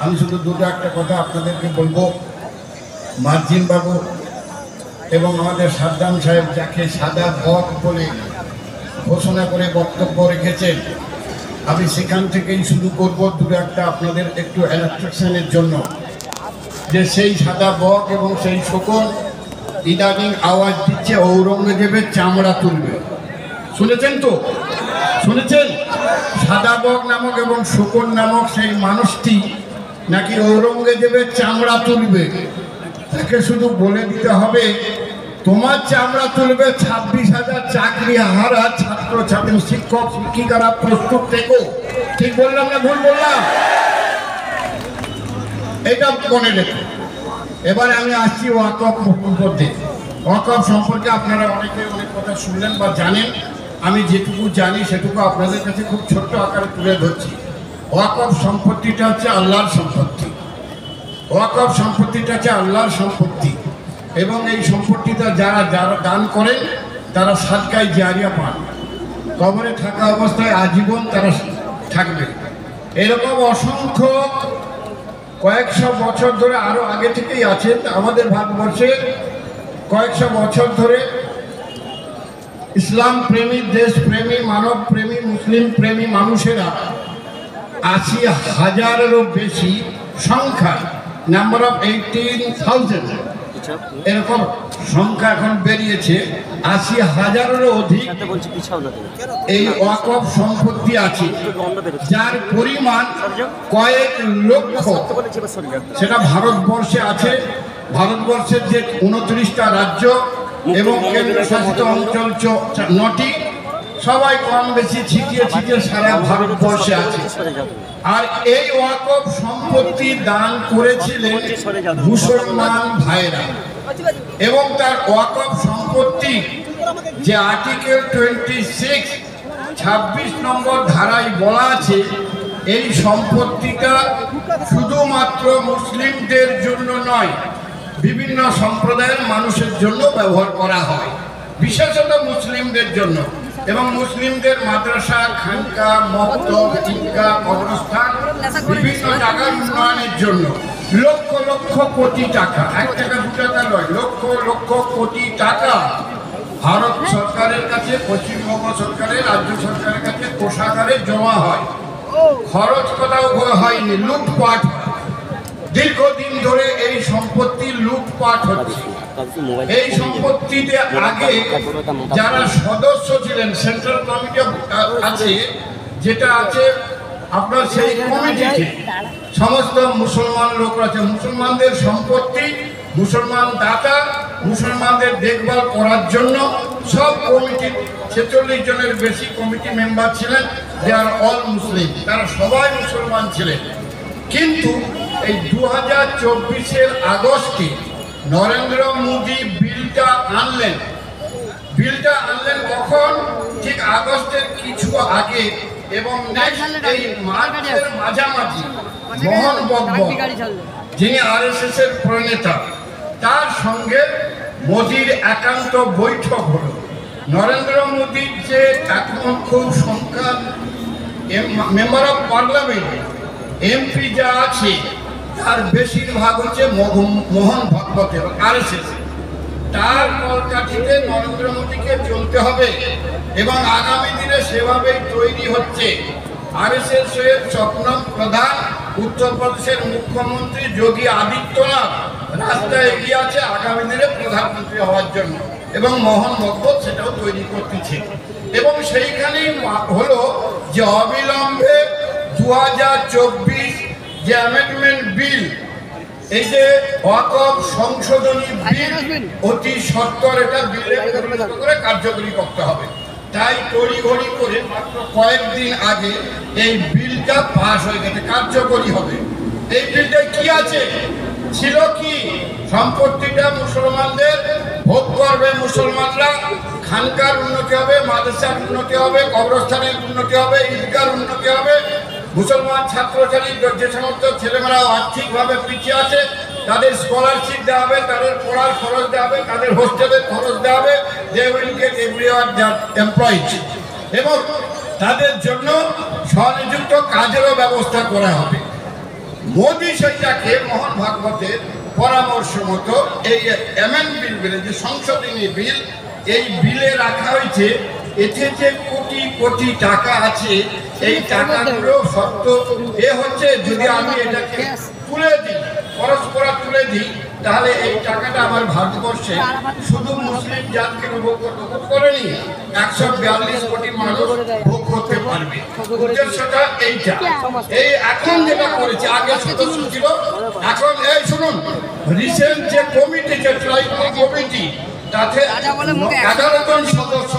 আমি শুধু দুটো একটা কথা আপনাদেরকে বলবো। মার্জিন বাবু এবং আমাদের সাদ্দাম সাহেব যাকে সাদা বক বলে ঘোষণা করে বক্তব্য রেখেছেন, আমি সেখান থেকেই শুরু করব দুটো একটা আপনাদের একটু ইলাস্ট্রেশনের জন্য। যে সেই সাদা বক এবং সেই শকুন ইদানিং আওয়াজ দিচ্ছে ঔরঙ্গজেবের চামড়া তুলবে। শুনেছেন তো? শুনেছেন? সাদা বক নামক এবং শকুন নামক সেই মানুষটি নাকি ঔরঙ্গজেবের চামড়া তুলবে। তাকে শুধু বলে দিতে হবে, তোমার চামড়া তুলবে 26,000 চাকরি হারা ছাত্র ছাত্রী, শিক্ষক শিক্ষিকারা প্রস্তুত থেকো। ঠিক বললাম না ভুল বললাম? এটা মনে রেখো। এবার আমি আসছি ওয়াকফ সম্পর্কে। ওয়াকফ সম্পর্কে আপনারা অনেকে অনেক কথা শুনলেন বা জানেন। আমি যেটুকু জানি সেটুকু আপনাদের কাছে খুব ছোট্ট আকারে তুলে ধরছি। ওয়াকফ সম্পত্তিটা হচ্ছে আল্লাহর সম্পত্তি। ওয়াকফ সম্পত্তিটা হচ্ছে আল্লাহর সম্পত্তি এবং এই সম্পত্তিটা যারা যারা দান করেন তারা সাদকায়ে জারিয়া পান। কবরে থাকা অবস্থায় আজীবন তারা থাকবে। এরকম অসংখ্য কয়েকশো বছর ধরে, আরো আগে থেকেই আছেন আমাদের ভারতবর্ষে। কয়েকশো বছর ধরে ইসলাম প্রেমী, দেশ প্রেমী, মানব প্রেমী, মুসলিম প্রেমী মানুষেরা 80,000-এরও বেশি সংখ্যা, নাম্বার অফ 18,000 এরকম সংখ্যা এখন বেরিয়েছে। 80,000-এরও অধিক এই ওয়াকফ সম্পত্তি আছে, যার পরিমাণ কয়েক লক্ষ। সেটা ভারতবর্ষে আছে। ভারতবর্ষের যে 29টা রাজ্য এবং কেন্দ্রশাসিত অঞ্চল 9টি, সবাই কম বেশি ছিটিয়ে ছিটিয়ে সারা ভারতবর্ষে আছে। আর এই ওয়াকফ সম্পত্তি দান করেছিলেন মুসলমান ভাইরা এবং তার ওয়াকফ সম্পত্তি যে আর্টিকেল 26 নম্বর ধারায় বলা আছে, এই সম্পত্তিটা শুধুমাত্র মুসলিমদের জন্য নয়, বিভিন্ন সম্প্রদায়ের মানুষের জন্য ব্যবহার করা হয়, বিশেষত মুসলিমদের জন্য। এবং মুসলিমদের মাদ্রাসা, খানকা, মক্তব, ঈদগাহ, কবরস্থান, বিভিন্ন জায়গার উন্নয়নের জন্য লক্ষ লক্ষ কোটি টাকা, 1 টাকা 2 টাকা নয়, লক্ষ লক্ষ কোটি টাকা ভারত সরকারের কাছে, পশ্চিমবঙ্গ সরকারের, রাজ্য সরকারের কাছে কোষাগারে জমা হয়। খরচ কোথাও হয়নি, লুটপাট হয়। দীর্ঘদিন ধরে এই সম্পত্তি লুটপাট হচ্ছে। এই সম্পত্তিতে আগে যারা সদস্য ছিলেন, সেন্ট্রাল কমিটি আছে, যেটা আছে আপনার, সেই কমিটিতে সমস্ত মুসলমান লোকরা আছে। মুসলমানদের সম্পত্তি, মুসলমান দাতা, মুসলমানদের দেখভাল করার জন্য সব কমিটি, 46 জনের বেশি কমিটি মেম্বার ছিলেন। দে আর অল মুসলিম, তারা সবাই মুসলমান ছিলেন। কিন্তু এই 2024-এর আগস্টে নরেন্দ্র মোদী বিলটা আনলেন। বিলটা আনলেন কখন? ঠিক আগস্টের কিছু আগে এবং এই মার্চের মাঝামাঝি মোহন বকবক, যিনি RSS এর প্রণেতা, তার সঙ্গে মোদীর একান্ত বৈঠক হলো। নরেন্দ্র মোদীর যে 1 লক্ষ সংখ্যা মেম্বার অফ পার্লামেন্ট, MP যা আছে, তার বেশিরভাগ হচ্ছে মোহন ভগবতের RSS। তার কলকাঠিতে নরেন্দ্র মোদীকে চলতে হবে এবং আগামী দিনে সেভাবেই তৈরি হচ্ছে। RSS এর স্বপ্ন প্রধান উত্তরপ্রদেশের মুখ্যমন্ত্রী যোগী আদিত্যনাথ রাস্তায় এগিয়ে আছে আগামী দিনে প্রধানমন্ত্রী হওয়ার জন্য, এবং মোহন ভগবত সেটাও তৈরি করতেছে। এবং সেইখানেই হলো যে অবিলম্বে 2024 যে অ্যামেন্ডমেন্ট বিল, এই যে ওয়াকফ সংশোধনী বিল, অতি সত্বর এটা বিলে পরিণত করে কার্যকরী করতে হবে। তাই তড়িঘড়ি করে মাত্র কয়েকদিন আগে এই বিলটা পাস হয়ে গেছে, কার্যকরী হবে। এই বিলটা কি আছে? ছিল কি? সম্পত্তিটা মুসলমানদের, ভোগ করবে মুসলমানরা, খানকার উন্নতি হবে, মাদ্রাসার উন্নতি হবে, কবরস্থানের উন্নতি হবে, ঈদগার উন্নতি হবে। মুসলমান ছাত্রছাত্রী যে সমস্ত ছেলেমেয়েরা আর্থিকভাবে পিছিয়ে আছে তাদের স্কলারশিপ দেওয়া হবে, তাদের পড়ার খরচ দেওয়া হবে, তাদের হোস্টেলের খরচ দেওয়া হবে। They will get everyone employed এবং তাদের জন্য স্বনিযুক্ত কাজেরও ব্যবস্থা করা হবে। মোদী সেইটাকে মোহন ভাগবতের পরামর্শ মতো এই অ্যামেন্ডমেন্ট বিল, যে সংশোধনী বিল, এই বিলে রাখা হয়েছে। এতে যে কোটি কোটি টাকা আছে, এই টাকাগুলো সত্য হচ্ছে যদি আমি এটাকে তুলে দিই, পরস্পর তুলে দিই, তাহলে এই টাকাটা আমার ভারতবর্ষে শুধু মুসলিম জাতকে ভোগ করেনি, 142 কোটি মানুষ ভোগ করতে পারবে। উদ্দেশ্যটা এইটা। এই এখন যেটা করেছে, আগে সদস্য ছিল, এখন এই শুনুন, রিসেন্ট যে কমিটি, যে ট্রাইবাল কমিটি, তাতে 11 জন সদস্য